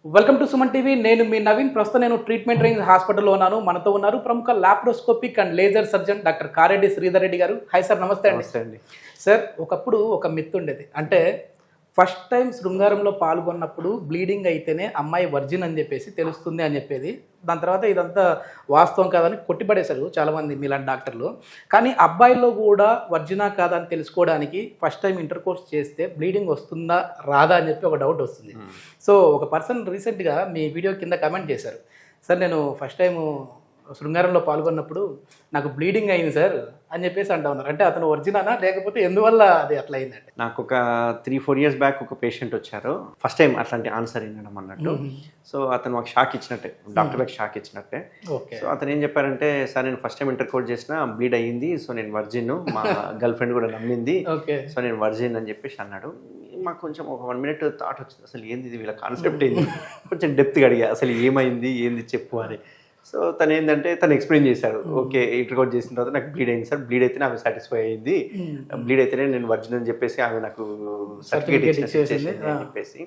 Welcome to Suman TV. నేను మీ నవీన్. ప్రస్తుతం నేను ట్రీట్మెంట్ రేంజ్ హాస్పిటల్లో ఉన్నాను. మనతో ఉన్నారు ప్రముఖ laparoscopic and laser surgeon doctor Kareddy Sridhar Reddy గారు. హాయ్ సార్, నమస్తే అండి. నమస్తే అండి. సార్, ఒకప్పుడు ఒక మిత్ ఉండేది, అంటే ఫస్ట్ టైం శృంగారంలో పాల్గొన్నప్పుడు బ్లీడింగ్ అయితేనే అమ్మాయి వర్జిన్ అని చెప్పేసి తెలుస్తుంది అని చెప్పేది. దాని తర్వాత ఇదంతా వాస్తవం కాదని కొట్టిపడేశారు చాలామంది మీలాంటి డాక్టర్లు. కానీ అబ్బాయిల్లో కూడా వర్జినా కాదా అని తెలుసుకోవడానికి ఫస్ట్ టైం ఇంటర్ కోర్స్ చేస్తే బ్లీడింగ్ వస్తుందా రాదా అని చెప్పి ఒక డౌట్ వస్తుంది. సో ఒక పర్సన్ రీసెంట్గా మీ వీడియో కింద కమెంట్ చేశారు, సార్ నేను ఫస్ట్ టైము శృంగారంలో పాల్గొన్నప్పుడు నాకు బ్లీడింగ్ అయింది సార్ అని చెప్పేసి అంటా ఉన్నారు. అంటే అతను ఒరిజినానా లేకపోతే ఎందువల్ల అది అట్లా అయిందంటే? నాకు ఒక 3-4 years బ్యాక్ ఒక పేషెంట్ వచ్చారు, ఫస్ట్ టైం అట్లాంటి ఆన్సర్ వినడం అన్నట్టు. సో అతను మాకు షాక్ ఇచ్చినట్టే, డాక్టర్లకు షాక్ ఇచ్చినట్టే. సో అతను ఏం చెప్పారంటే, సార్ నేను ఫస్ట్ టైం ఇంటర్ కోర్స్ చేసిన, బ్లీడ్ అయ్యింది, సో నేను వర్జిన్, మా గర్ల్ ఫ్రెండ్ కూడా నమ్మింది, సో నేను వర్జిన్ అని చెప్పేసి అన్నాడు. మాకు కొంచెం ఒక 1 minute థాట్ వచ్చింది, అసలు ఏంది ఇది, వీళ్ళ కాన్సెప్ట్ ఏంది, కొంచెం డెప్త్గా అడిగా అసలు ఏమైంది ఏంది చెప్పు అని. సో తను ఏంటంటే తను ఎక్స్ప్లెయిన్ చేశాడు, ఓకే ఇంటర్ కోర్స్ చేసిన తర్వాత నాకు బ్లీడ్ అయింది సార్, బ్లీడ్ అయితే ఆమె సాటిస్ఫై అయింది, బ్లీడ్ అయితేనే నేను వర్జిన్ అని చెప్పేసి ఆమె నాకు సర్టిఫికేట్ ఇచ్చేసింది అని చెప్పేసి.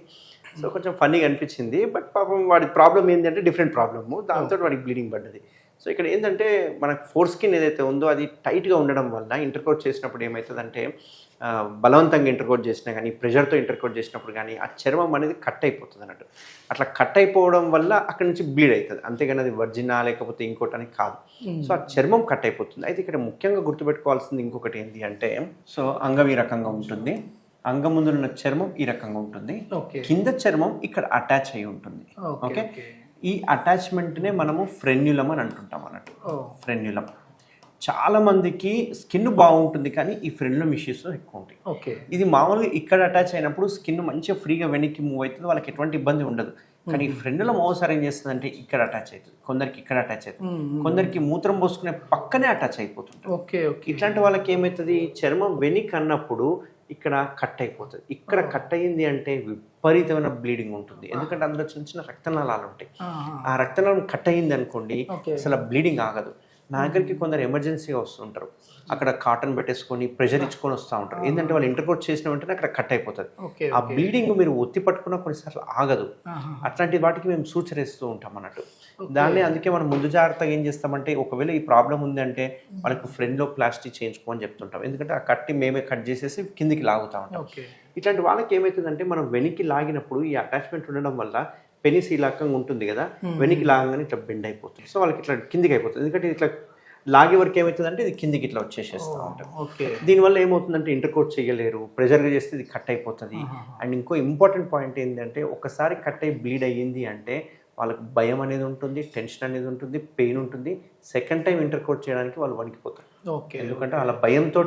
సో కొంచెం ఫన్నీగా అనిపించింది. బట్ పాపం వాడి ప్రాబ్లం ఏంటంటే డిఫరెంట్ ప్రాబ్లము, దాంతో వాడికి బ్లీడింగ్ పడ్డది. సో ఇక్కడ ఏంటంటే మనకు ఫోర్ స్కిన్ ఏదైతే ఉందో అది టైట్గా ఉండడం వల్ల ఇంటర్ కోర్స్ చేసినప్పుడు ఏమవుతుందంటే, బలవంతంగా ఇంటర్ కోర్స్ చేసినా కానీ, ప్రెషర్తో ఇంటర్ కోర్స్ చేసినప్పుడు కానీ ఆ చర్మం అనేది కట్ అయిపోతుంది అన్నట్టు. అట్లా కట్ అయిపోవడం వల్ల అక్కడ నుంచి బ్లీడ్ అవుతుంది, అంతేగాని అది వర్జినా లేకపోతే ఇంకోటి అని కాదు. సో ఆ చర్మం కట్ అయిపోతుంది. అయితే ఇక్కడ ముఖ్యంగా గుర్తుపెట్టుకోవాల్సింది ఇంకొకటి ఏంటి అంటే, సో అంగం ఈ రకంగా ఉంటుంది, అంగం ముందు ఉన్న చర్మం ఈ రకంగా ఉంటుంది, కింద చర్మం ఇక్కడ అటాచ్ అయి ఉంటుంది. ఓకే, ఈ అటాచ్మెంట్నే మనము ఫ్రెన్యులం అని అంటుంటాం అన్నట్టు. ఫ్రెన్యులం చాలా మందికి స్కిన్ బాగుంటుంది కానీ ఈ ఫ్రెన్యులం ఇష్యూస్ ఎక్కువ ఉంటాయి. ఓకే, ఇది మామూలుగా ఇక్కడ అటాచ్ అయినప్పుడు స్కిన్ మంచిగా ఫ్రీగా వెనక్కి మూవ్ అవుతుంది, వాళ్ళకి ఎటువంటి ఇబ్బంది ఉండదు. కానీ ఈ ఫ్రెన్యులం ఓసారి ఏం చేస్తుంది అంటే ఇక్కడ అటాచ్ అవుతుంది, కొందరికి ఇక్కడ అటాచ్ అవుతుంది, కొందరికి మూత్రం పోసుకునే పక్కనే అటాచ్ అయిపోతుంది. ఓకే ఓకే, ఇట్లాంటి వాళ్ళకి ఏమవుతుంది, చర్మం వెనక్కి అన్నప్పుడు ఇక్కడ కట్ అయిపోతుంది. ఇక్కడ కట్ అయ్యింది అంటే విపరీతమైన బ్లీడింగ్ ఉంటుంది, ఎందుకంటే అందులో చిన్న చిన్న రక్తనాళాలు ఉంటాయి. ఆ రక్తనాళం కట్ అయ్యింది అనుకోండి, అసలు బ్లీడింగ్ ఆగదు. నా దగ్గరికి కొందరు ఎమర్జెన్సీగా వస్తుంటారు, అక్కడ కాటన్ పెట్టేసుకొని ప్రెషర్ ఇచ్చుకొని వస్తూ ఉంటారు. ఏంటంటే వాళ్ళు ఇంటర్ కోర్స్ చేసిన వెంటనే అక్కడ కట్ అయిపోతుంది. ఆ బ్లీడింగ్ మీరు ఒత్తి పట్టుకున్న కొన్నిసార్లు ఆగదు. అట్లాంటి వాటికి మేము సూచరిస్తూ ఉంటాం అన్నట్టు. దాన్ని అందుకే మనం ముందు జాగ్రత్తగా ఏం చేస్తామంటే, ఒకవేళ ఈ ప్రాబ్లం ఉందంటే వాళ్ళకి ఫ్రెండ్లో ప్లాస్టిక్ చేయించుకోమని చెప్తుంటాం, ఎందుకంటే ఆ కట్టి మేమే కట్ చేసేసి కిందికి లాగుతూ ఉంటాం. ఇట్లాంటి వాళ్ళకి ఏమవుతుందంటే, మనం వెనక్కి లాగినప్పుడు ఈ అటాచ్మెంట్ ఉండడం వల్ల పెనిస్ ఈ రకంగా ఉంటుంది కదా, వెనక్కి లాగగానే ఇట్లా బెండ్ అయిపోతుంది. సో వాళ్ళకి ఇట్లా కిందికి అయిపోతుంది, ఎందుకంటే ఇట్లా లాగే వరకు ఏమవుతుందంటే ఇది కిందికి ఇట్లా వచ్చేసేస్తూ ఉంటాం. దీనివల్ల ఏమవుతుందంటే ఇంటర్ కోర్స్ చేయలేరు, ప్రెషర్గా చేస్తే ఇది కట్ అయిపోతుంది. అండ్ ఇంకో ఇంపార్టెంట్ పాయింట్ ఏంటంటే, ఒకసారి కట్ అయ్యి బ్లీడ్ అయ్యింది అంటే వాళ్ళకి భయం అనేది ఉంటుంది, టెన్షన్ అనేది ఉంటుంది, పెయిన్ ఉంటుంది. సెకండ్ టైం ఇంటర్ కోర్స్ చేయడానికి వాళ్ళు వణికిపోతారు, ఎందుకంటే వాళ్ళ భయంతో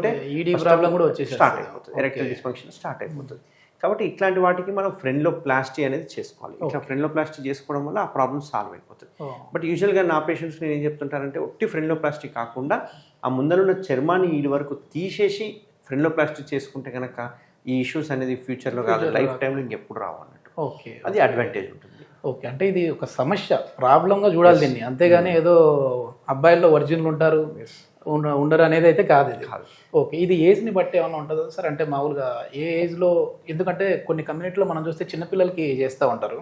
స్టార్ట్ అయిపోతుంది, ఎరెక్టైల్ డిస్ఫంక్షన్ స్టార్ట్ అయిపోతుంది. కాబట్టి ఇట్లాంటి వాటికి మనం ఫ్రెండ్లో ప్లాస్టీ అనేది చేసుకోవాలి. ఇట్లా ఫ్రెండ్లో ప్లాస్టీ చేసుకోవడం వల్ల ఆ ప్రాబ్లమ్ సాల్వ్ అయిపోతుంది. బట్ యూజువల్గా నా పేషెంట్స్ నేను ఏం చెప్తుంటానంటే, ఒట్టి ఫ్రెండ్లో ప్లాస్టీ కాకుండా ఆ ముందరున్న చర్మాన్ని ఈ వరకు తీసేసి ఫ్రెండ్లో ప్లాస్టీ చేసుకుంటే కనుక ఈ ఇష్యూస్ అనేది ఫ్యూచర్లో కాదు, లైఫ్ టైంలో ఇంకెప్పుడు రావు అన్నట్టు. అది అడ్వాంటేజ్ ఉంటుంది. ఓకే, అంటే ఇది ఒక సమస్య, ప్రాబ్లంగా చూడాలి దీన్ని, అంతేగాని ఏదో అబ్బాయిల్లో ఒరిజినల్ ఉంటారు ఉండరు అనేది అయితే కాదు ఇది. ఓకే, ఇది ఏజ్ని బట్టి ఏమైనా ఉంటుందా సార్? అంటే మామూలుగా ఏ ఏజ్లో, ఎందుకంటే కొన్ని కమ్యూనిటీలో మనం చూస్తే చిన్నపిల్లలకి చేస్తూ ఉంటారు.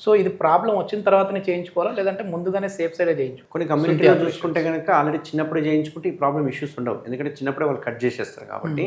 సో ఇది ప్రాబ్లం వచ్చిన తర్వాతనే చేయించుకోవాలా, లేదంటే ముందుగానే సేఫ్ సైడే చేయించుకోవాలి? కొన్ని కమ్యూనిటీలో చూసుకుంటే కనుక ఆల్రెడీ చిన్నప్పుడే చేయించుకుంటే ఈ ప్రాబ్లం ఇష్యూస్ ఉండవు, ఎందుకంటే చిన్నప్పుడే వాళ్ళు కట్ చేసేస్తారు కాబట్టి.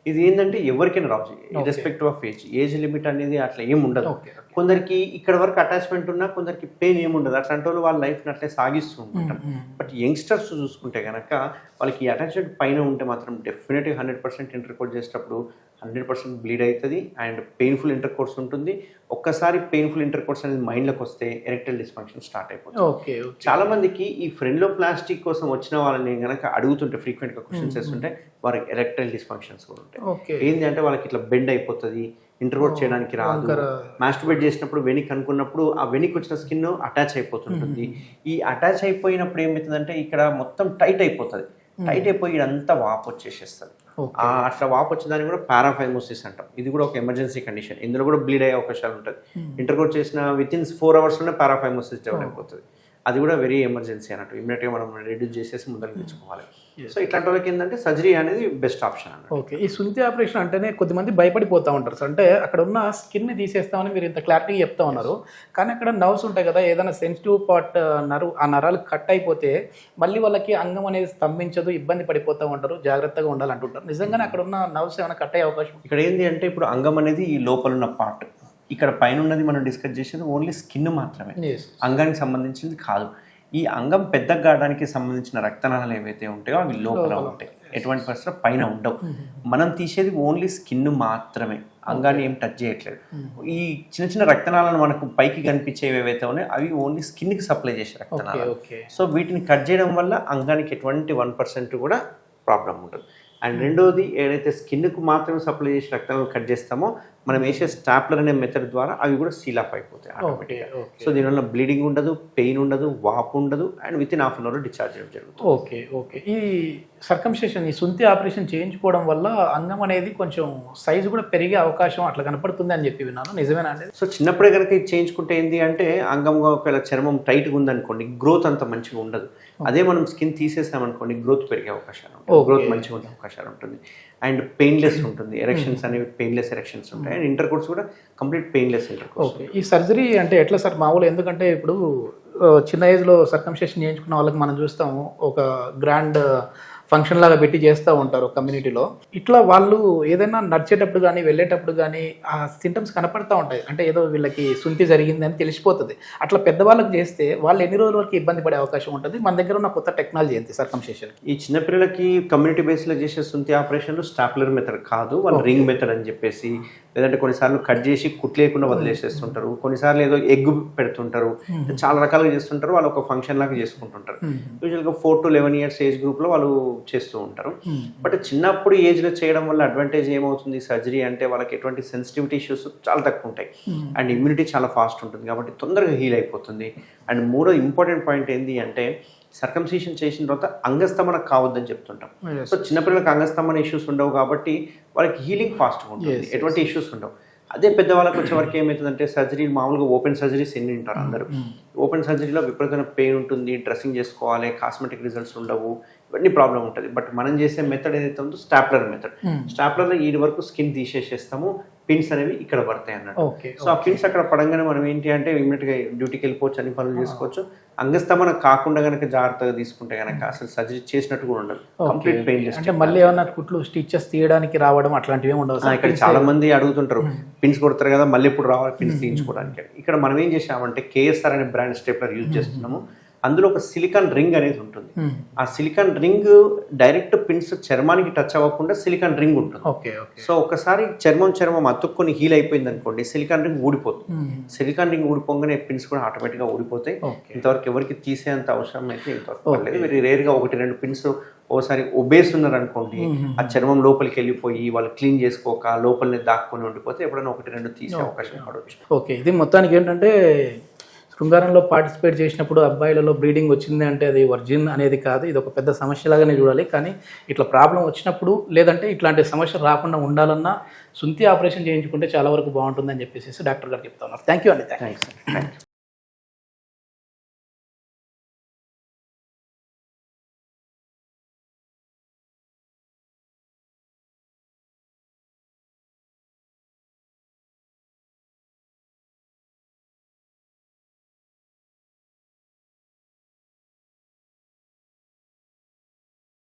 ఇది ఏంటంటే ఎవరికైనా రావచ్చు, రెస్పెక్టివ్ ఆఫ్ ఏజ్ లిమిట్ అనేది అట్లా ఏమి ఉండదు. కొందరికి ఇక్కడ వరకు అటాచ్మెంట్ ఉన్నా కొందరికి పెయిన్ ఏముండదు, అట్లాంటి వాళ్ళు వాళ్ళ లైఫ్ని అట్లే సాగిస్తూ ఉంటాం. బట్ యంగ్స్టర్స్ చూసుకుంటే కనుక వాళ్ళకి ఈ అటాచ్మెంట్ పైన ఉంటే మాత్రం డెఫినెట్గా 100% ఇంటర్ కోర్స్ చేసేటప్పుడు 100% బ్లీడ్ అవుతుంది అండ్ పెయిన్ఫుల్ ఇంటర్ కోర్స్ ఉంటుంది. ఒక్కసారి పెయిన్ఫుల్ ఇంటర్ కోర్స్ అనేది మైండ్లోకి వస్తే ఎరెక్టైల్ డిస్ఫంక్షన్ స్టార్ట్ అయిపోతుంది. చాలా మందికి ఈ ఫ్రెండ్లో ప్లాస్టిక్ కోసం వచ్చిన వాళ్ళని కనుక అడుగుతుంటే, ఫ్రీక్వెంట్గా క్వశ్చన్స్ చేస్తుంటే, వారికి ఎరెక్టైల్ డిస్ఫంక్షన్స్ కూడా ఉంటాయి. ఏంటి అంటే వాళ్ళకి ఇట్లా బెండ్ అయిపోతుంది, ఇంటర్ కోర్స్ చేయడానికి రాదు, మాస్టర్బేట్ చేసినప్పుడు వెనక్కి అనుకున్నప్పుడు ఆ వెనక్కి వచ్చిన స్కిన్ అటాచ్ అయిపోతుంటుంది. ఈ అటాచ్ అయిపోయినప్పుడు ఏమవుతుందంటే ఇక్కడ మొత్తం టైట్ అయిపోతుంది, టైట్ అయిపోయి ఇదంతా వాపు వచ్చేసేస్తుంది. అట్లా వాపు వచ్చేదాన్ని కూడా పారాఫైమోసిస్ అంటాం. ఇది కూడా ఒక ఎమర్జెన్సీ కండిషన్, ఇందులో కూడా బ్లీడ్ అయ్యే అవకాశాలు ఉంటుంది. ఇంటర్ కోర్స్ చేసిన వితిన్ 4 hours పారాఫైమోసిస్ డెవలప్ అయిపోతుంది. అది కూడా వెరీ ఎమర్జెన్సీ అన్నట్టు, ఇమీడియట్గా మనం రెడ్యూస్ చేసేసి ముందరకు తెచ్చుకోవాలి. సో ఇట్లాంటి వాళ్ళకి ఏంటంటే సర్జరీ అనేది బెస్ట్ ఆప్షన్ అన్నమాట. ఓకే. ఈ సుంతి ఆపరేషన్ అంటేనే కొద్దిమంది భయపడిపోతూ ఉంటారు సార్. అంటే అక్కడ ఉన్న స్కిన్ని తీసేస్తామని మీరు ఇంత క్లారిటీగా చెప్తా ఉన్నారు. కానీ అక్కడ నర్వ్స్ ఉంటాయి కదా, ఏదైనా సెన్సిటివ్ పార్ట్ ఆ నరాలు కట్ అయిపోతే మళ్ళీ వాళ్ళకి అంగం అనేది స్తంభించదు, ఇబ్బంది పడిపోతూ ఉంటారు, జాగ్రత్తగా ఉండాలంటుంటారు. నిజంగానే అక్కడ ఉన్న నర్వ్స్ ఏమైనా కట్ అయ్యే అవకాశం ఉందా? ఇక్కడ ఏంటి అంటే ఇప్పుడు అంగం అనేది ఈ లోపల ఉన్న పార్ట్, ఇక్కడ పైన ఉన్నది మనం డిస్కస్ చేసేది ఓన్లీ స్కిన్ మాత్రమే, Yes. అంగానికి సంబంధించింది కాదు. ఈ అంగం పెద్ద కావడానికి సంబంధించిన రక్తనాళాలు ఏవైతే ఉంటాయో అవి లోపల ఉంటాయి, ఎటువంటి పరిస్థితుల్లో పైన ఉండవు. మనం తీసేది ఓన్లీ స్కిన్ మాత్రమే, అంగాన్ని ఏం టచ్ చేయట్లేదు. ఈ చిన్న చిన్న రక్తనాళాలు మనకు పైకి కనిపించేవి ఏవైతే ఉన్నాయో అవి ఓన్లీ స్కిన్కి సప్లై చేసే రక్తనాళాలు. ఓకే. సో వీటిని కట్ చేయడం వల్ల అంగానికి ఎటువంటి 1% కూడా ప్రాబ్లం ఉంటుంది. అండ్ రెండోది ఏదైతే స్కిన్కు మాత్రమే సప్లై చేసి రక్తాలను కట్ చేస్తామో మనం వేసే స్టాప్లర్ అనే మెథడ్ ద్వారా అవి కూడా సీల్ అప్ అయిపోతాయి ఆటోమేటిక్గా. సో దీనివల్ల బ్లీడింగ్ ఉండదు, పెయిన్ ఉండదు, వాపు ఉండదు, and within half an hour discharge చేయడం జరుగుతుంది. ఓకే. ఓకే. ఈ సర్కంషేషన్, ఈ సుంతి ఆపరేషన్ చేయించుకోవడం వల్ల అంగం అనేది కొంచెం సైజు కూడా పెరిగే అవకాశం అట్లా కనపడుతుంది అని చెప్పి విన్నాను. నిజమేనా అండి? సో చిన్నప్పుడే కనుక ఇది చేయించుకుంటే ఏంటి అంటే అంగంగా ఒకవేళ చర్మం టైట్గా ఉందనుకోండి, గ్రోత్ అంత మంచిగా ఉండదు. అదే మనం స్కిన్ తీసేసామనుకోండి, గ్రోత్ పెరిగే అవకాశాలు ఉంటాయి, గ్రోత్ మంచిగా ఉండే అవకాశాలు ఉంటుంది. అండ్ పెయిన్లెస్ ఉంటుంది, ఎరెక్షన్స్ అనేవి పెయిన్లెస్ ఎరెక్షన్స్ ఉంటాయి. అండ్ ఇంటర్ కోర్స్ కూడా complete painless inter course. Okay. ఈ సర్జరీ అంటే ఎట్లా సార్ మామూలు? ఎందుకంటే ఇప్పుడు చిన్న ఏజ్లో సర్కంషేషన్ చేయించుకున్న వాళ్ళకి మనం చూస్తాము, ఒక గ్రాండ్ ఫంక్షన్ లాగా పెట్టి చేస్తూ ఉంటారు కమ్యూనిటీలో. ఇట్లా వాళ్ళు ఏదైనా నడిచేటప్పుడు కానీ వెళ్ళేటప్పుడు కానీ ఆ సింటమ్స్ కనపడతా ఉంటాయి. అంటే ఏదో వీళ్ళకి సుంతి జరిగింది అని తెలిసిపోతుంది. అట్లా పెద్దవాళ్ళకి చేస్తే వాళ్ళు ఎన్ని రోజుల వరకు ఇబ్బంది పడే అవకాశం ఉంటుంది? మన దగ్గర ఉన్న కొత్త టెక్నాలజీ ఏంటి సర్కంషేషన్కి? ఈ చిన్నపిల్లలకి కమ్యూనిటీ బేస్లో చేసే సుంతి ఆపరేషన్లు స్టాప్లర్ మెథడ్ కాదు, వాళ్ళు రింగ్ మెథడ్ అని చెప్పేసి, లేదంటే కొన్నిసార్లు కట్ చేసి కుట్లేకుండా వదిలేసేస్తుంటారు, కొన్నిసార్లు ఏదో ఎగ్ పెడుతుంటారు, చాలా రకాలుగా చేస్తుంటారు. వాళ్ళు ఒక ఫంక్షన్ లాగా చేసుకుంటుంటారు. యూజువల్గా 4 to 11 years ఏజ్ గ్రూప్లో వాళ్ళు చేస్తూ ఉంటారు. బట్ చిన్నప్పుడు ఏజ్లో చేయడం వల్ల అడ్వాంటేజ్ ఏమవుతుంది సర్జరీ అంటే, వాళ్ళకి ఎటువంటి సెన్సిటివిటీ ఇష్యూస్ చాలా తక్కువ ఉంటాయి అండ్ ఇమ్యూనిటీ చాలా ఫాస్ట్ ఉంటుంది కాబట్టి తొందరగా హీల్ అయిపోతుంది. అండ్ మూడో ఇంపార్టెంట్ పాయింట్ ఏంటి అంటే, సర్కంసిషన్ చేసిన తర్వాత అంగస్తమన కావద్దని చెప్తుంటాం. సో చిన్నపిల్లలకు అంగస్తమన ఇష్యూస్ ఉండవు కాబట్టి వాళ్ళకి హీలింగ్ ఫాస్ట్గా ఉంటుంది, ఎటువంటి ఇష్యూస్ ఉండవు. అదే పెద్దవాళ్ళకి వచ్చే వరకు ఏమవుతుందంటే, సర్జరీ మామూలుగా ఓపెన్ సర్జరీస్ ఎన్ని ఉంటారు అందరూ. ఓపెన్ సర్జరీలో విపరీతమైన పెయిన్ ఉంటుంది, డ్రెస్సింగ్ చేసుకోవాలి, కాస్మెటిక్ రిజల్ట్స్ ఉండవు, ఇవన్నీ ప్రాబ్లం ఉంటుంది. బట్ మనం చేసే మెథడ్ ఏదైతే ఉందో స్టాప్లర్ మెథడ్, స్టాప్లర్లో ఈ వరకు స్కిన్ తీసేసేస్తాము, పిన్స్ అనేవి ఇక్కడ పడతాయి అన్నట్టు. సో ఆ పిన్స్ అక్కడ పడంగానే మనం ఏంటి అంటే ఇమీడియట్గా డ్యూటీకి వెళ్ళిపోవచ్చు, అన్ని పనులు చేసుకోవచ్చు. అంగస్తమన కాకుండా కనుక జాగ్రత్తగా తీసుకుంటే కనుక అసలు సర్జరీ చేసినట్టు కూడా ఉండదు, కంప్లీట్ పెయిన్ లెస్. అంటే మళ్ళీ ఏమన్నా కుట్లు స్టిచెస్ తీయడానికి రావడం అట్లాంటివి ఉండవు? ఇక్కడ చాలా మంది అడుగుతుంటారు, పిన్స్ కొడతారు కదా మళ్ళీ ఇప్పుడు రావాలి పిన్స్ తీయించుకోవడానికి. ఇక్కడ మనం ఏం చేసామంటే KSR అనే బ్రాండ్ స్టేప్లర్ యూజ్ చేస్తున్నాము. అందులో ఒక సిలికాన్ రింగ్ అనేది ఉంటుంది. ఆ సిలికాన్ రింగ్ డైరెక్ట్ పిన్స్ చర్మానికి టచ్ అవ్వకుండా సిలికాన్ రింగ్ ఉంటుంది. సో ఒకసారి చర్మం అతుక్కొని హీల్ అయిపోయింది అనుకోండి, సిలికాన్ రింగ్ ఊడిపోతుంది. సిలికాన్ రింగ్ ఊడిపోగానే పిన్స్ కూడా ఆటోమేటిక్గా ఊడిపోతాయి. ఇంతవరకు ఎవరికి తీసేంత అవసరం అయితే ఇంతవరకు పడలేదు. మీరు రేర్గా 1-2 పిన్స్ ఓసారి ఒబేస్ ఉన్నారనుకోండి, ఆ చర్మం లోపలికి వెళ్ళిపోయి వాళ్ళు క్లీన్ చేసుకోక లోపలనే దాక్కుని ఉండిపోతే ఎప్పుడైనా 1-2 తీసే అవకాశం పడవచ్చు. ఓకే. ఇది మొత్తానికి ఏంటంటే, శృంగారంలో పార్టిసిపేట్ చేసినప్పుడు అబ్బాయిలలో బ్లీడింగ్ వచ్చింది అంటే అది వర్జిన్ అనేది కాదు, ఇది ఒక పెద్ద సమస్యలాగానే చూడాలి. కానీ ఇట్లా ప్రాబ్లం వచ్చినప్పుడు, లేదంటే ఇట్లాంటి సమస్య రాకుండా ఉండాలన్నా సుంతి ఆపరేషన్ చేయించుకుంటే చాలా వరకు బాగుంటుందని చెప్పేసి డాక్టర్ గారు చెప్తా ఉన్నారు. థ్యాంక్ యూ అండి. థ్యాంక్స్.